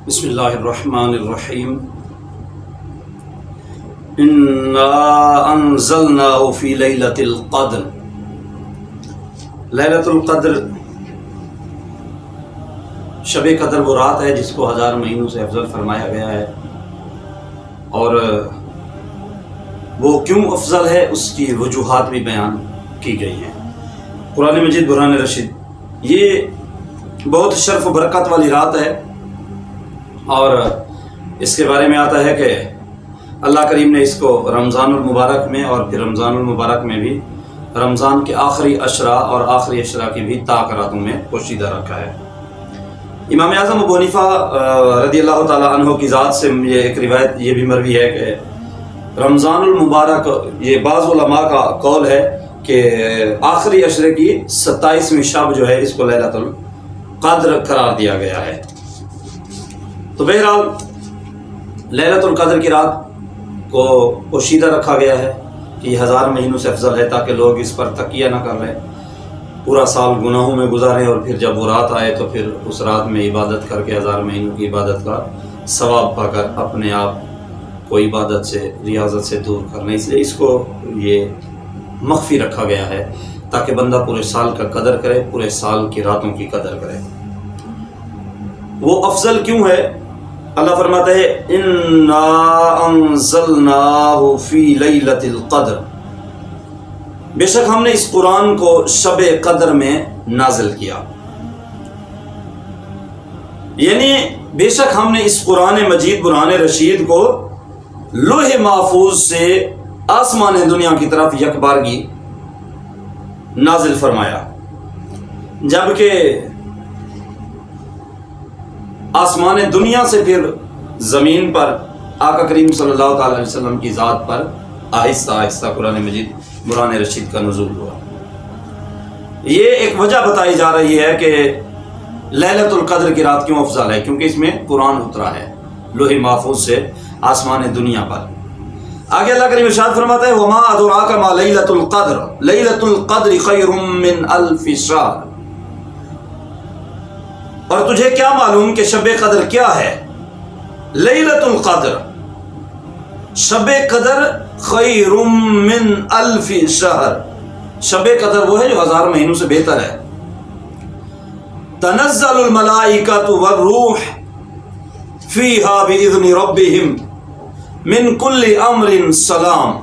بسم اللہ الرحمن الرحیم انا انزلناہ فی لیلۃ القدر۔ لیلۃ القدر شب قدر وہ رات ہے جس کو 1000 مہینوں سے افضل فرمایا گیا ہے، اور وہ کیوں افضل ہے اس کی وجوہات بھی بیان کی گئی ہیں۔ قرآن مجید برہان رشید یہ بہت شرف و برکت والی رات ہے، اور اس کے بارے میں آتا ہے کہ اللہ کریم نے اس کو رمضان المبارک میں اور پھر رمضان المبارک میں بھی رمضان کے آخری عشرہ اور آخری عشرہ کی بھی طاق راتوں میں پوشیدہ رکھا ہے۔ امام اعظم ابو حنیفہ رضی اللہ تعالیٰ عنہ کی ذات سے یہ ایک روایت یہ بھی مروی ہے کہ رمضان المبارک، یہ بعض علماء کا قول ہے کہ آخری عشرے کی 27ویں شب جو ہے اس کو لیلۃ القدر قرار دیا گیا ہے۔ تو بہرحال لیلۃ القدر کی رات کو پوشیدہ رکھا گیا ہے کہ یہ 1000 مہینوں سے افضل ہے، تاکہ لوگ اس پر تکیہ نہ کر لیں، پورا سال گناہوں میں گزاریں اور پھر جب وہ رات آئے تو پھر اس رات میں عبادت کر کے 1000 مہینوں کی عبادت کا ثواب پا کر اپنے آپ کو عبادت سے ریاضت سے دور کر لیں۔ اس لیے اس کو یہ مخفی رکھا گیا ہے تاکہ بندہ پورے سال کا قدر کرے، پورے سال کی راتوں کی قدر کرے۔ وہ افضل کیوں ہے؟ اللہ فرماتا ہے انا انزلناہ فی لیلۃ القدر، بے شک ہم نے اس قرآن کو شب قدر میں نازل کیا، یعنی بے شک ہم نے اس قرآن مجید برہان رشید کو لوح محفوظ سے آسمان دنیا کی طرف یکبارگی نازل فرمایا، جبکہ آسمان دنیا سے پھر زمین پر آقا کریم صلی اللہ تعالی علیہ وسلم کی ذات پر آہستہ آہستہ قرآن مجید برہان رشید کا نزول ہوا۔ یہ ایک وجہ بتائی جا رہی ہے کہ لیلۃ القدر کی رات کیوں افضل ہے، کیونکہ اس میں قرآن اترا ہے لوح محفوظ سے آسمان دنیا پر۔ آگے اللہ کریم ارشاد فرماتا ہے وما ادراک ما لیلۃ القدر لیلۃ القدر خیر من الف شہر، اور تجھے کیا معلوم کہ شب قدر کیا ہے؟ لیلۃ القدر، شب قدر خیر من الف شہر، شب قدر وہ ہے جو 1000 مہینوں سے بہتر ہے۔ تنزل الملائکۃ والروح فیہا باذن ربہم من کل امر سلام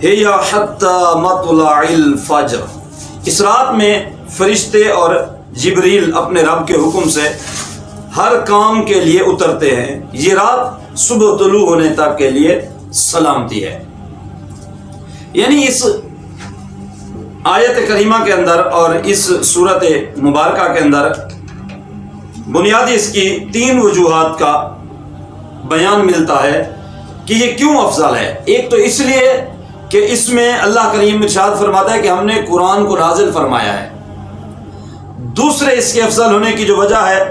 ہی حتی مطلع الفجر، اس رات میں فرشتے اور جبریل اپنے رب کے حکم سے ہر کام کے لیے اترتے ہیں، یہ رات صبح طلوع ہونے تک کے لیے سلامتی ہے۔ یعنی اس آیت کریمہ کے اندر اور اس سورت مبارکہ کے اندر بنیادی اس کی 3 وجوہات کا بیان ملتا ہے کہ یہ کیوں افضل ہے۔ ایک تو اس لیے کہ اس میں اللہ کریم ارشاد فرماتا ہے کہ ہم نے قرآن کو نازل فرمایا ہے۔ دوسرے اس کے افضل ہونے کی جو وجہ ہے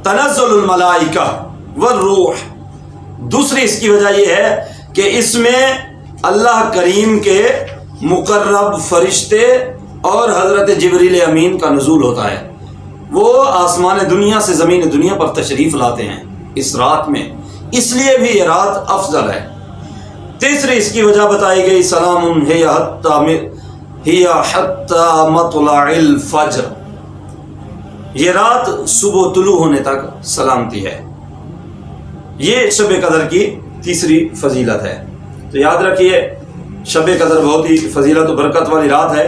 تنزل الملائکہ والروح، دوسری اس کی وجہ یہ ہے کہ اس میں اللہ کریم کے مقرب فرشتے اور حضرت جبریل امین کا نزول ہوتا ہے، وہ آسمان دنیا سے زمین دنیا پر تشریف لاتے ہیں اس رات میں، اس لیے بھی یہ رات افضل ہے۔ تیسری اس کی وجہ بتائی گئی سلام ہی حتی مطلع الفجر، یہ رات صبح طلوع ہونے تک سلامتی ہے۔ یہ شب قدر کی تیسری فضیلت ہے۔ تو یاد رکھیے شب قدر بہت ہی فضیلت و برکت والی رات ہے۔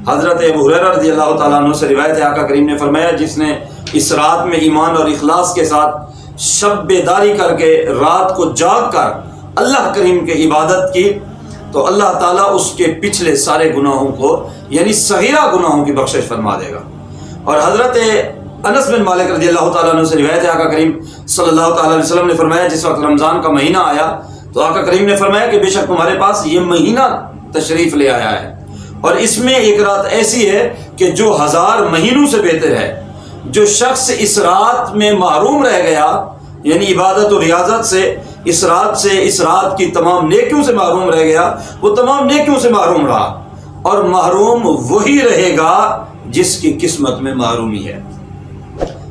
حضرت ابو ہریرہ رضی اللہ تعالیٰ عنہ سے روایت ہے، آقا کریم نے فرمایا جس نے اس رات میں ایمان اور اخلاص کے ساتھ شب بیداری کر کے رات کو جاگ کر اللہ کریم کی عبادت کی تو اللہ تعالیٰ اس کے پچھلے سارے گناہوں کو یعنی صغیرہ گناہوں کی بخشش فرما دے گا۔ اور حضرت انس بن مالک رضی اللہ تعالیٰ عنہ سے روایت ہے، آقا کریم صلی اللہ تعالیٰ علیہ وسلم نے فرمایا جس وقت رمضان کا مہینہ آیا تو آقا کریم نے فرمایا کہ بے شک تمہارے پاس یہ مہینہ تشریف لے آیا ہے، اور اس میں ایک رات ایسی ہے کہ جو 1000 مہینوں سے بہتر ہے۔ جو شخص اس رات میں محروم رہ گیا یعنی عبادت و ریاضت سے، اس رات کی تمام نیکیوں سے محروم رہ گیا، وہ تمام نیکیوں سے محروم رہا، اور محروم وہی رہے گا جس کی قسمت میں محرومی ہے۔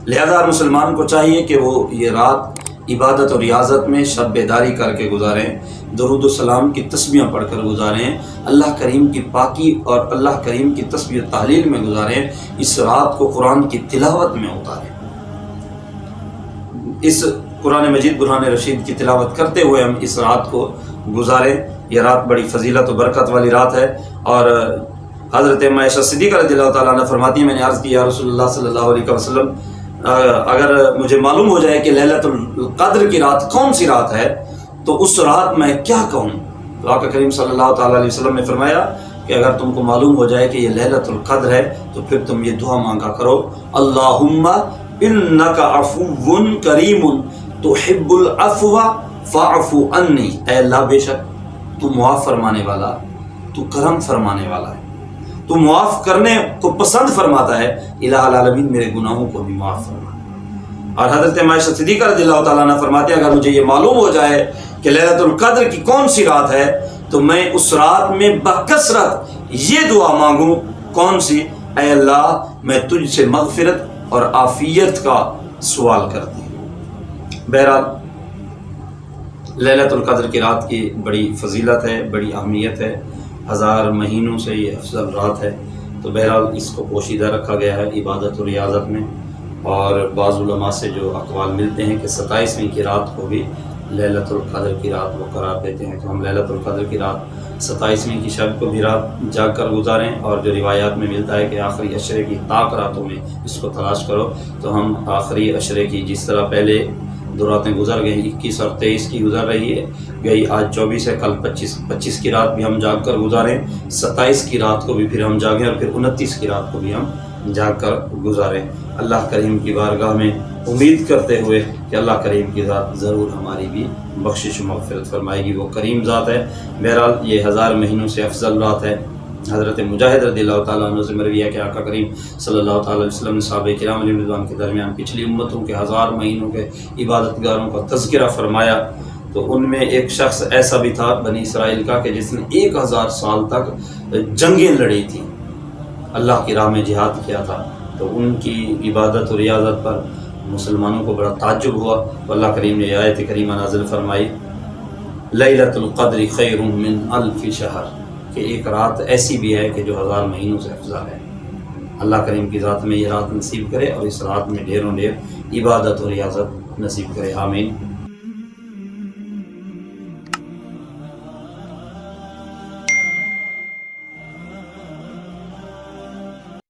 لہذا ہر مسلمان کو چاہیے کہ وہ یہ رات عبادت اور ریاضت میں شب بیداری کر کے گزاریں، درود و سلام کی تسبیحاں پڑھ کر گزاریں، اللہ کریم کی پاکی اور اللہ کریم کی تسبیح و تحلیل میں گزاریں، اس رات کو قرآن کی تلاوت میں اتاریں، اس قرآن مجید برہان رشید کی تلاوت کرتے ہوئے ہم اس رات کو گزاریں۔ یہ رات بڑی فضیلت و برکت والی رات ہے، اور حضرت عائشہ صدیقہ رضی اللہ تعالیٰ عنہ فرماتی ہیں، میں نے عرض کیا رسول اللہ صلی اللہ علیہ وسلم اگر مجھے معلوم ہو جائے کہ لیلۃ القدر کی رات کون سی رات ہے تو اس رات میں کیا کہوں؟ تو آقا کریم صلی اللہ تعالیٰ علیہ وسلم نے فرمایا کہ اگر تم کو معلوم ہو جائے کہ یہ لیلۃ القدر ہے تو پھر تم یہ دعا مانگا کرو، اللہم انک عفو کریم تحب العفو فاعف عنی، اے اللہ بے شک تو معاف فرمانے والا، تو کرم فرمانے والا ہے، تو معاف کرنے کو پسند فرماتا ہے، الہ العالمین میرے گناہوں کو بھی معاف فرما۔ اور حضرت عائشہ صدیقہ رضی اللہ تعالیٰ عنہ فرماتے ہیں اگر مجھے یہ معلوم ہو جائے کہ لیلۃ القدر کی کون سی رات ہے تو میں اس رات میں بکثرت یہ دعا مانگوں، کون سی؟ اے اللہ میں تجھ سے مغفرت اور عافیت کا سوال کرتی ہوں۔ بہرحال لیلۃ القدر کی رات کی بڑی فضیلت ہے، بڑی اہمیت ہے، 1000 مہینوں سے یہ افضل رات ہے، تو بہرحال اس کو پوشیدہ رکھا گیا ہے عبادت و ریاضت میں، اور بعض علماء سے جو اقوال ملتے ہیں کہ 27ویں کی رات کو بھی لیلۃ القدر کی رات وہ قرار دیتے ہیں، تو ہم لیلۃ القدر کی رات 27ویں کی شب کو بھی رات جاگ کر گزاریں، اور جو روایات میں ملتا ہے کہ آخری عشرے کی طاق راتوں میں اس کو تلاش کرو، تو ہم آخری عشرے کی جس طرح پہلے 2 راتیں گزر گئیں، 21 اور 23 کی گزر رہی ہے گئی، آج 24 ہے، کل 25 کی رات بھی ہم جاگ کر گزاریں، 27 کی رات کو بھی پھر ہم جاگیں، اور پھر 29 کی رات کو بھی ہم جاگ کر گزاریں، اللہ کریم کی بارگاہ میں امید کرتے ہوئے کہ اللہ کریم کی ذات ضرور ہماری بھی بخشش و مغفرت فرمائے گی، وہ کریم ذات ہے۔ بہرحال یہ 1000 مہینوں سے افضل رات ہے۔ حضرت مجاہد رضی اللہ تعالیٰ عنہ سے مروی ہے کہ آقا کریم صلی اللہ تعالیٰ علیہ وسلم نے صحابہ کرام علیہ رضوان کے درمیان پچھلی امتوں کے 1000 مہینوں کے عبادت گاروں کا تذکرہ فرمایا، تو ان میں ایک شخص ایسا بھی تھا بنی اسرائیل کا کہ جس نے 1000 سال تک جنگیں لڑی تھیں، اللہ کی راہ میں جہاد کیا تھا، تو ان کی عبادت و ریاضت پر مسلمانوں کو بڑا تعجب ہوا، تو اللہ کریم نے آیت کریمہ نازل فرمائی لیلۃ القدر خیر من الف شہر، کہ ایک رات ایسی بھی ہے کہ جو 1000 مہینوں سے افضل ہے۔ اللہ کریم کی ذات میں یہ رات نصیب کرے، اور اس رات میں ڈھیروں ڈھیر عبادت و ریاضت نصیب کرے، آمین۔